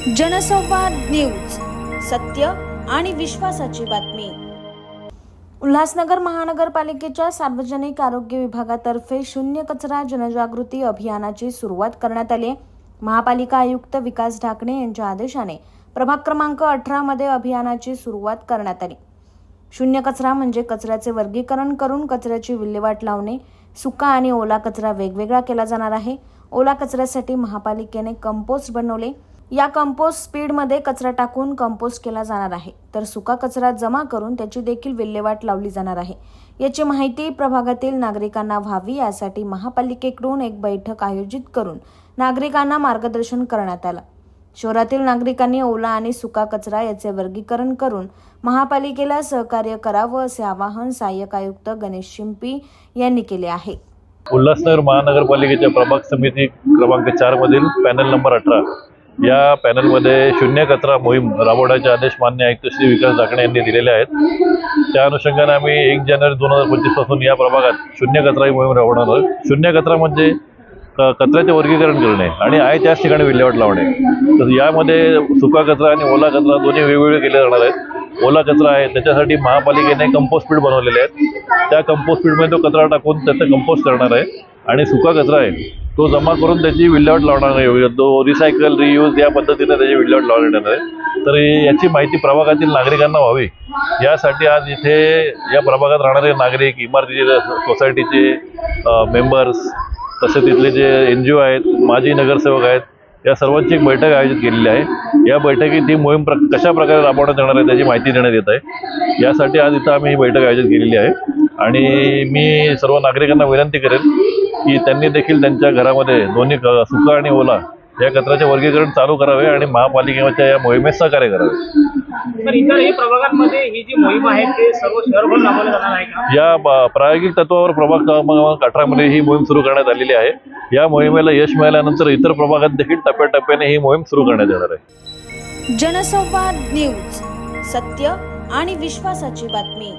जनसंवाद न्यूज, सत्य आणि विश्वासाची बातमी। उल्हासनगर महानगरपालिकेच्या सार्वजनिक आरोग्य विभागातर्फे शून्य कचरा जनजागृती अभियानाची सुरुवात करण्यात आली आहे। महापालिका आयुक्त विकास ढाकणे यांच्या आदेशाने प्रभाग क्रमांक 18 मध्ये अभियानाची सुरुवात करण्यात आली। शून्य कचरा म्हणजे कचऱ्याचे वर्गीकरण करून कचऱ्याची विल्हेवाट लावणे। सुका आणि ओला कचरा वेगवेगळा केला जाणार आहे। ओला कचऱ्यासाठी महापालिकेने कंपोस्ट बनवले। या कंपोस्ट स्पीडमध्ये कचरा टाकून कंपोस्ट केला जाणार आहे, तर सुका कचरा जमा करून त्याची देखील विल्हेवाट लावली जाणार आहे। याची माहिती प्रभागातील नागरिकांना व्हावी यासाठी महापालिकेकडून एक बैठक आयोजित करून नागरिकांना मार्गदर्शन करण्यात आलं। शहरातील नागरिकांनी ओला आणि सुका कचरा याचे वर्गीकरण करून महापालिकेला सहकार्य करावं असे आवाहन सहाय्यक आयुक्त गणेश शिंपी यांनी केले आहे। उल्हासनगर महानगरपालिकेच्या प्रभाग समिती क्रमांक 4 मधील पॅनल नंबर 18 या पॅनलमध्ये शून्य कचरा मोहीम राबवण्याचे आदेश माननीय आयुक्त श्री विकास ढाकणे यांनी दिलेले आहेत। त्या अनुषंगाने आम्ही 1 जानेवारी 2025 पासून या प्रभागात शून्य कचरा ही मोहीम राबवणार आहोत। शून्य कचरा म्हणजे कचऱ्याचे वर्गीकरण करणे आणि आहे त्याच ठिकाणी विल्हेवाट लावणे। तर यामध्ये सुका कचरा आणि ओला कचरा दोन्ही वेगवेगळे केले जाणार आहेत। ओला कचरा आहे त्याच्यासाठी महापालिकेने कंपोस्ट पीट बनवलेले आहेत। त्या कंपोस्ट पीटमध्ये तो कचरा टाकून त्याचं कंपोस्ट करणार आहे आणि सुका कचरा आहे तो जमा करून त्याची विल्हेवाट लावणार आहे। तो रिसायकल रियूज या पद्धतीने त्याची विल्हेवाट लावण्यात येणार आहे। तर याची माहिती प्रभागातील नागरिकांना व्हावी यासाठी आज इथे या प्रभागात राहणारे नागरिक, इमारतीचे, सोसायटीचे मेंबर्स, तसे तिथले जे NGO आहेत, माजी नगरसेवक आहेत, या सर्वांची एक बैठक आयोजित केलेली आहे। या बैठकीत ही मोहीम कशा प्रकारे राबवण्यात येणार आहे त्याची माहिती देण्यात येत आहे। यासाठी आज इथं आम्ही ही बैठक आयोजित केलेली आहे आणि मी सर्व नागरिकांना विनंती करेन की त्यांनी देखील त्यांच्या घरामध्ये दोन्ही सुका आणि ओला या कचऱ्याचे वर्गीकरण चालू करावे आणि महापालिकेच्या या मोहिमेत सहकार्य करावे। तर इतरही प्रभागांमध्ये ही जी मोहीम आहे ते सर्व शहरभर राबवली जाणार आहे का? या प्रायोगिक तत्वावर प्रभाग क्रमांक 18 मध्ये ही मोहीम सुरू करण्यात आलेली आहे। या मोहिमेला यश मिळाल्यानंतर इतर प्रभागात देखील टप्प्याटप्प्याने ही मोहीम सुरू करण्यात येणार आहे। जनसंवाद न्यूज, सत्य आणि विश्वासाची बातमी।